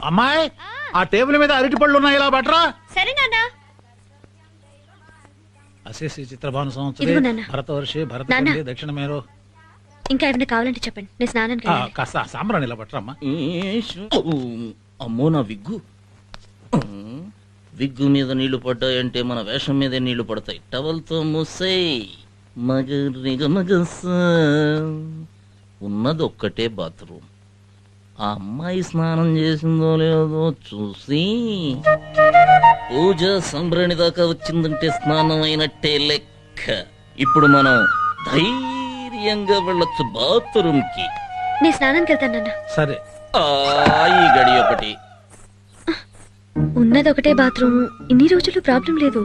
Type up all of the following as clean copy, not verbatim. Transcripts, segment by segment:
అమ్మాయి ఆ టేబుల్ మీద అరటి పళ్ళు ఉన్నాయి, ఇలా బట్రా. సరే నాన్న. అశేషి చిత్రభాను సంవత్సరం ఇదిగో నాన్న. భరతవర్షే భరత దక్షిణ మేరో. ఇంకా ఏమైనా కావాలంటే చెప్పండి, నేను స్నానానికి వెళ్ళాలి. కాస్త సాంబ్రాణి ఇలా బట్రమ్మా. అమ్మో నా విగ్గు. విగ్గు మీద నీళ్లు పడ్డాయంటే మన వేషం మీద నీళ్లు పడతాయి. టవల్తో మూసేయ్. ఉన్నది ఒక్కటే బాత్రూమ్. ఆ అమ్మాయి స్నానం చేసిందో లేదో చూసి పూజ సంభరణి దాకా వచ్చిందంటే స్నానం అయినట్టే లెక్క. ఇప్పుడు మనం ధైర్యంగా వెళ్ళొచ్చు బాత్రూమ్ కి. నేను స్నానానికి వెళ్తాను నాన్న. సరే. ఈ గడి ఒకటి. ఉన్నది ఒకటే బాత్రూమ్, ఇన్ని రోజులు ప్రాబ్లం లేదు.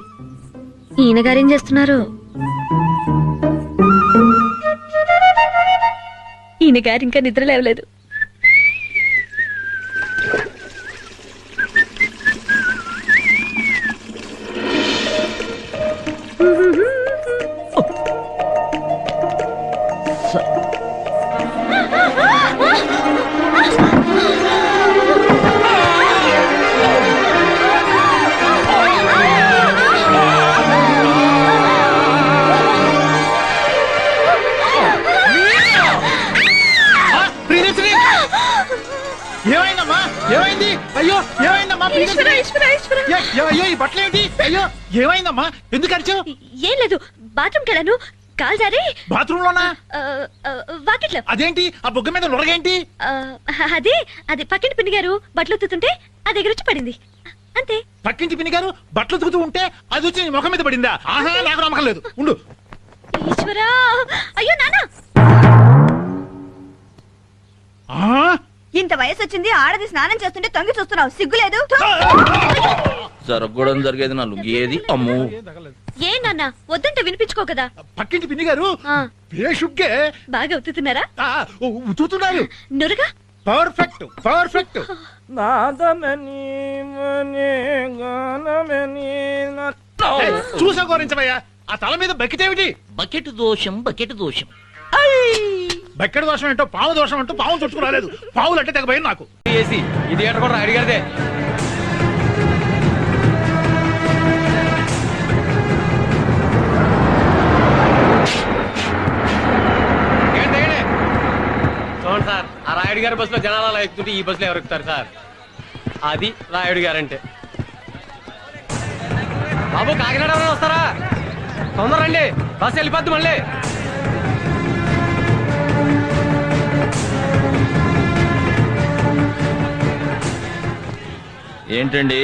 ఈయన గారేం చేస్తున్నారు? ఈయన గారు ఇంకా నిద్ర లేవలేదు. ఏమైందమ్మా? ఏమైంది? అయ్యో ఏమైందమ్మా? అయ్యో ఈ బట్టలు ఏంటి? అయ్యో ఏమైందమ్మా? ఎందుకు అరిచావు? ఏం లేదు, బాత్రూమ్కి వెళ్ళాను, కాల్ జారి. బాత్రూమ్ లోనా? వాకిట్లో. అదేంటి ఆ బొగ్గ మీద నొరగేంటి? అది పక్కింటి పిన్ని గారు బట్టలు ఉత్తుతుంటే అది ఎగిరొచ్చి పడింది, అంతే. పక్కింటి పిన్ని గారు బట్టలు ఉతుకుతూ ఉంటే అది వచ్చి నీ ముఖం మీద పడిందా? ఆహా, నాకు నమ్మకం లేదు, ఉండు. ఈశ్వరా, అయ్యో నాన్న. ఇంత వయసు వచ్చింది, ఆడది స్నానం చేస్తుంటే తొంగి చూస్తున్నావు, సిగ్గులేదు? జరగడం జరిగేది నా లుంగి ఏది? అమ్మో. ఏ నాన్న, వద్దంటే వినిపించుకో కదా. పక్కింటి పిన్ని గారు బేషుగ్గే బాగా ఉత్తుతున్నారా? ఉతుకుతున్నారు. నురగా పర్ఫెక్ట్ పర్ఫెక్ట్. చూసా గోరించవయ్యా, ఆ తల మీద బకెట్ ఏమిటి? బకెట్ దోషం, బకెట్ దోషం. బకెట్ దోషం ఏంటో, పాము దోషం అంటూ పాము చుట్టుకు రాలేదు. పావులు అంటే తెగపోయింది నాకు. ఇది కూడా అడిగాదే. చూడండి సార్, ఆ రాయుడు గారి బస్సులో జనాలు అలా ఎక్కుతుంటే ఈ బస్సులో ఎవరు ఎక్కుతారు సార్? అది రాయుడు గారంటే. బాబు కాకినాడ వస్తారా? తొందర రండి, బస్సు వెళ్ళిపోద్ది మళ్ళీ. ఏంటండి,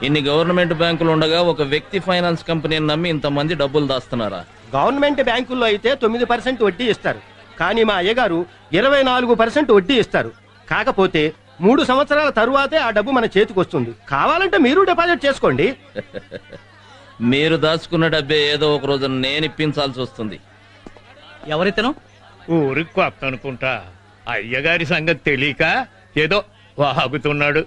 ఇన్ని గవర్నమెంట్ బ్యాంకులు ఉండగా ఒక వ్యక్తి ఫైనాన్స్ కంపెనీని నమ్మి ఇంతమంది డబ్బులు దాస్తున్నారా? గవర్నమెంట్ బ్యాంకుల్లో అయితే 9% వడ్డీ ఇస్తారు, కానీ మా అయ్యగారు 24% వడ్డీ ఇస్తారు. కాకపోతే 3 సంవత్సరాల తరువాతే ఆ డబ్బు మన చేతికి వస్తుంది. కావాలంటే మీరు డిపాజిట్ చేసుకోండి. మీరు దాచుకున్న డబ్బే ఏదో ఒక రోజు నేను ఇప్పించాల్సి వస్తుంది. ఎవరితను? ఊరి కొత్త అనుకుంటా. అయ్యగారి సంగతి తెలియక ఏదో వాగుతున్నాడు.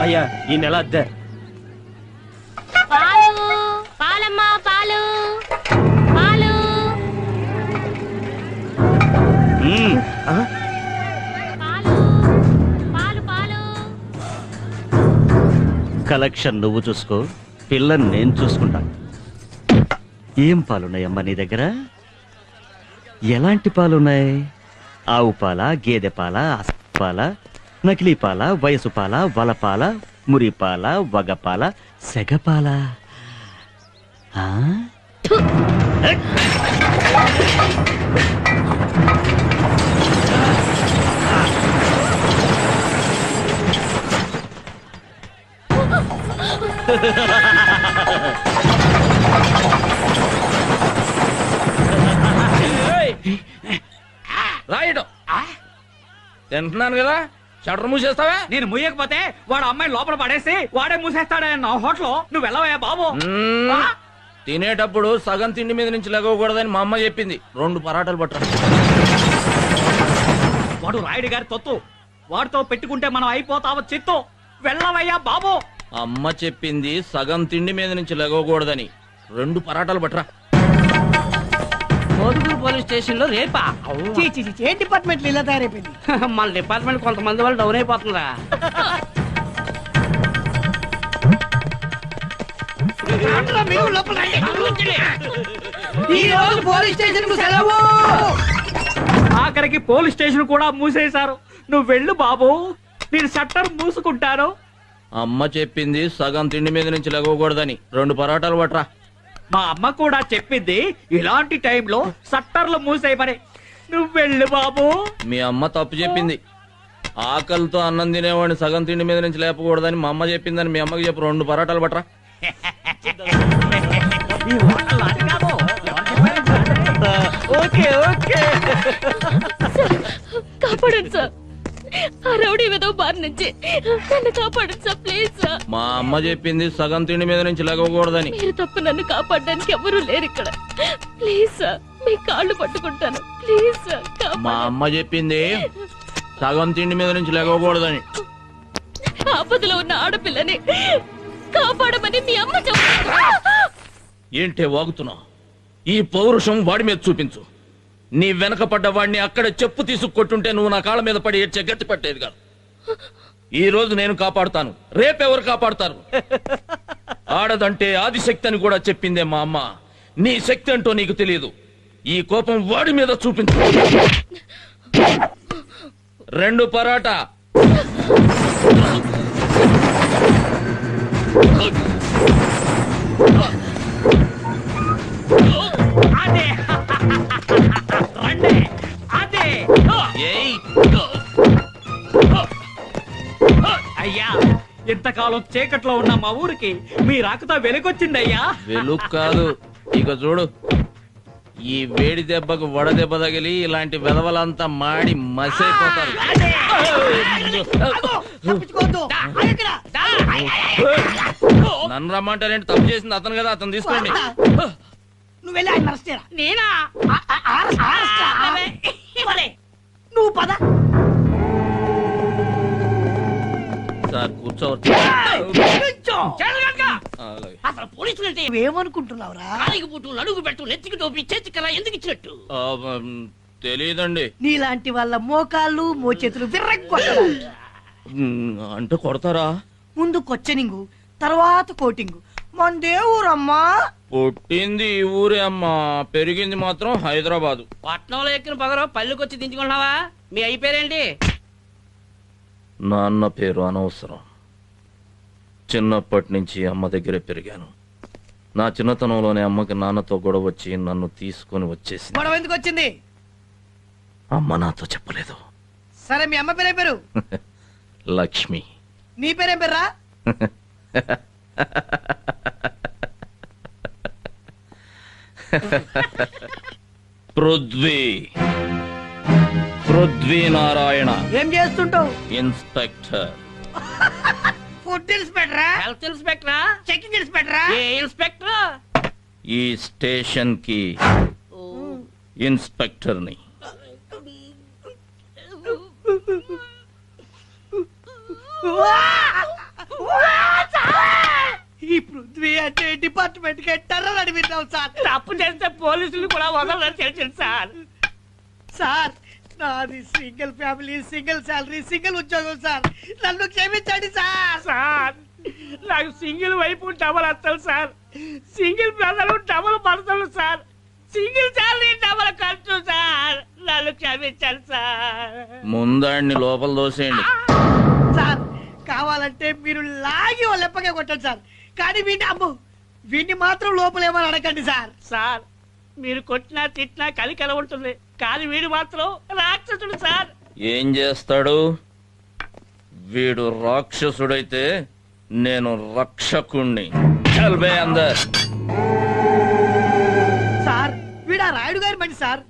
అయ్యా, ఈ నెల అద్దె. పాలమ్మా, పాలు పాలు. కలెక్షన్ నువ్వు చూసుకో, పిల్లని నేను చూసుకుంటాను. ఏం పాలున్నాయమ్మా నీ దగ్గర? ఎలాంటి పాలున్నాయి? ఆవు పాల, గేదె పాల, పాల, నకిలీ పాల, వయసు పాల, వలపాల, మురిపాల, వగపాల, సెగపాల? రాయడం తింటున్నాను కదా, షట్టర్ మూసేస్తావా? నేను ముయ్యకపోతే వాడు అమ్మాయి లోపల పడేసి వాడే మూసేస్తాడే నా హోటల్. నువ్వు వెళ్ళవయ్యా బాబు. తినేటప్పుడు సగం తిండి మీద నుంచి లెగవకూడదని మా అమ్మ చెప్పింది. 2 పరాటాలు పట్టరా. వాడు రాయుడు గారి తొత్తు, వాడితో పెట్టుకుంటే మనం అయిపోతావు చిత్తు. వెళ్ళవయ్యా బాబు. అమ్మ చెప్పింది సగం తిండి మీద నుంచి లెగవకూడదని. 2 పరాటాలు పట్టరా. పోలీస్ స్టేషన్ లో రేపా ఏ డిపార్ట్మెంట్ ఇలా తయారైపోయింది. మన డిపార్ట్మెంట్ కొంతమంది వాళ్ళు డౌన్ అయిపోతుందా? ఈ రోజు పోలీస్ స్టేషన్ కు సెలవు. ఆఖరికి పోలీస్ స్టేషన్ కూడా మూసేశారు. నువ్వు వెళ్ళు బాబు, నేను షట్టర్ మూసుకుంటాను. అమ్మ చెప్పింది సగం తిండి మీద నుంచి లెగవకూడదని. 2 పరాటాలు పట్రా. మా అమ్మ కూడా చెప్పింది ఇలాంటి టైంలో షట్టర్లు మూసేయమని. నువ్వు వెళ్ళు బాబు. మీ అమ్మ తప్పు చెప్పింది. ఆకలితో అన్నం తినేవాడిని సగం తిండి మీద నుంచి లేపకూడదని మా అమ్మ చెప్పిందని మీ అమ్మకి చెప్పు. 2 పరాటాలు పట్రా. Okay okay. కాపాడండి సార్, ఆ రౌడీ ఏదో బారి నుంచి నన్ను కాపాడండి సార్, ప్లీజ్ సార్. మా అమ్మ చెప్పింది సగం తిండి మీద నుంచి లెగవకూడదని. మీరు తప్ప నన్ను కాపాడడానికి ఎవరూ లేరు ఇక్కడ. ప్లీజ్ సార్, మీ కాళ్ళు పట్టుకుంటాను, ప్లీజ్ సార్. మా అమ్మ చెప్పింది సగం తిండి మీద నుంచి లెగవకూడదని. ఆపదలో ఉన్న ఆడపిల్లని కాపాడమని మీ అమ్మ చెప్తా. ఏంటే వాగుతున్నావు? ఈ పౌరుషం వాడి మీద చూపించు. నీ వెనక పడ్డ వాడిని అక్కడ చెప్పు తీసుకొట్టుంటే నువ్వు నా కాళ్ళ మీద పడి ఏడ్చే గట్టి పట్టేది కాదు. ఈ రోజు నేను కాపాడుతాను, రేపెవరు కాపాడుతారు? ఆడదంటే ఆదిశక్తి అని కూడా చెప్పిందే మా అమ్మ. నీ శక్తి అంటో నీకు తెలియదు. ఈ కోపం వాడి మీద చూపించు. 2 పరాటా. అదే రండి. అదే ఏయ్ అయ్యా, ఇంతకాలం చీకట్లో ఉన్న మా ఊరికి మీ రాకతో వెలుగొచ్చింది అయ్యా. వెలుగు కాదు, ఇక చూడు. ఈ వేడి దెబ్బకు వడ దెబ్బ తగిలి ఇలాంటి వెదవలంతా మాడి మసైపోతారు. నన్ను రమ్మంటారేంటి? తప్పు చేసింది అతను కదా, అతను తీసుకోండి. నువ్వు వెళ్ళి ఆయన అరెస్ట్ చేయరా. నేనా? నువ్వు పద. సార్ కూర్చోవచ్చు. అలాగే. అసలు పోలీసులు అంటే నువ్వేమనుకుంటున్నావురా? కాలికి పుట్టు, నడుగు పెట్టు, నెత్తికి టోపి, చేతికరా ఎందుకు ఇచ్చినట్టు? తెలీదండి. నీలాంటి వాళ్ళ మోకాళ్ళు మోచేతులు విర్రగొట్టాలి. అంటే కొడతారా? ముందు కొచ్చనింగు, తర్వాత కోటింగు. మందే ఊరమ్మా. పుట్టింది ఈ ఊరే అమ్మా, పెరిగింది మాత్రం హైదరాబాదు. పట్నంలో ఎక్కిన పగరు పల్లెకొచ్చి దించుకున్నావా? మీ అయిపోయారేంటి? నాన్న పేరు అనవసరం. చిన్నప్పటి నుంచి అమ్మ దగ్గరే పెరిగాను. నా చిన్నతనంలోనే అమ్మకి నాన్నతో గొడవ వచ్చి నన్ను తీసుకుని వచ్చేసింది. గొడవ ఎందుకు వచ్చింది? అమ్మ నాతో చెప్పలేదు. సరే, మీ అమ్మ పేరే పేరు? లక్ష్మి. నీ పేరేం పేర్రా? పృథ్వీ. పృథ్వీ నారాయణ. ఏం చేస్తుంటావు? ఇన్స్పెక్టర్. ఫుడ్ ఇన్స్పెక్టరా? హెల్త్ ఇన్స్పెక్టరా? చెకింగ్ ఇన్స్పెక్టరా? ఏ ఇన్స్పెక్టర్? ఈ స్టేషన్ కి ఇన్స్పెక్టర్ని. ఈ పృథ్వీ అంటే డిపార్ట్మెంట్ కి టెర్రర్ అని విన్నాం సార్. తప్పు చేస్తే పోలీసులు కూడా వదలని తెలిసింది సార్. సార్, నాది single family, single salary, single ఉద్యోగం సార్. నన్ను క్షమించండి సార్. సార్, నాకు సింగిల్ వైపు డబల్ అత్తలు సార్, సింగిల్ బ్రదర్లు డబల్ భర్తలు సార్, సింగిల్ శాలరీ డబల్ ఖర్చు సార్. నన్ను క్షమించండి సార్. ముందాడిని లోపల దోసేయండి. సార్, కావాలంటే మీరు లాగి వాళ్ళ ఎప్పగా కొట్టండి సార్. కానీ వీడిని మాత్రం లోపలేమని అడగండి సార్. సార్, మీరు కొట్టినా తిట్టినా కలికల ఉంటుంది, కానీ వీడు మాత్రం రాక్షసుడు సార్. ఏం చేస్తాడు? వీడు రాక్షసుడైతే నేను రక్షకుణ్ణి. చల్ బే అందర్. సార్, వీడు ఆ రాయుడు గారి మంచి సార్.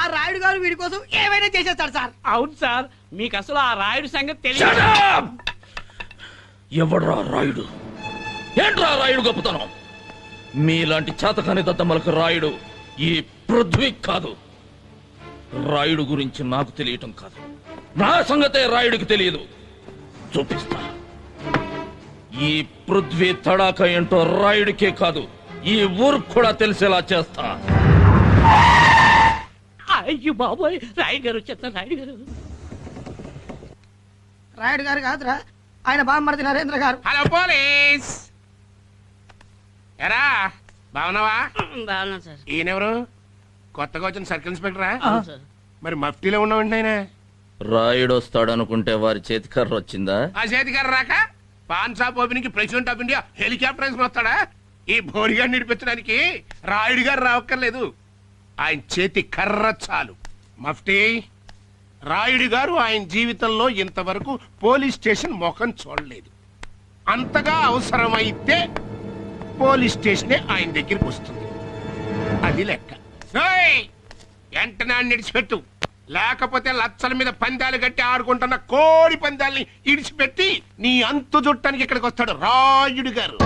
ఆ రాయుడు గారు వీడి కోసం ఏమైనా చేసేస్తాడు సార్. అవును సార్, మీకు అసలు ఆ రాయుడు సంగతి తెలియదు. Shut up! ఎవడ్రా రాయుడు? ఏంట్రా రాయుడు గొప్పతనం? మీలాంటి చేతకాని దద్దమ్మలకు రాయుడు ఈ పృథ్వీ కాదు. రాయుడు గురించి నాకు తెలియటం కాదు, నా సంగతే రాయుడికి తెలియదు. చూపిస్తా. ఈ పృథ్వీ తడాక ఏంటో రాయుడికే కాదు, ఈ ఊరు కూడా తెలిసేలా చేస్తా. అయ్యో బాబోయ్ రాయుడు గారు వచ్చేస్తారు రాయుడు గారు. రాయుడు గారు కాదురా, ఆయన బామ్మర్ది నరేంద్ర గారు. Hello police. ఎరా బాగున్నావా? బాగున్నా సార్. ఈయనెవరు? కొత్తగా వచ్చిన సర్కిల్ ఇన్స్పెక్టరా? అవును సార్. మరి మఫ్టీలో ఉన్నావండి ఆయన. రాయుడు వస్తాడనుకుంటే వారి చేతికర్ర వచ్చిందా? ఆ చేతికారు రాక పాన్ షాప్ ఓపెనింగ్ కి ప్రెసిడెంట్ ఆఫ్ ఇండియా హెలికాప్టర్ వేసుకుని వస్తాడా? ఈ బోడిగాడిని నడిపించడానికి రాయుడు గారు రావక్కర్లేదు, ఆయన చేతి కర్ర చాలు. మఫ్టీ, రాయుడు గారు ఆయన జీవితంలో ఇంతవరకు పోలీస్ స్టేషన్ ముఖం చూడలేదు. అంతగా అవసరమైతే పోలీస్ స్టేషనే ఆయన దగ్గరికి వస్తుంది. అది లెక్క. వెంటనే నిడిచిపెట్టు, లేకపోతే లచ్చల మీద పందాలు కట్టి ఆడుకుంటున్న కోడి పందాల్ని ఇడిచిపెట్టి నీ అంతు చుట్టానికి ఇక్కడికి వస్తాడు రాయుడు గారు.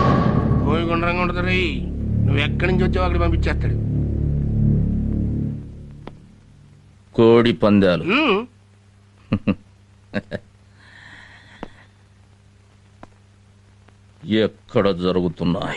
పోయి గుండ్రంగా ఉండదు రే, నువ్వు ఎక్కడి నుంచి వచ్చావు అక్కడికి పంపించేస్తాడు. కోడి పందాలు ఎక్కడ జరుగుతున్నాయి?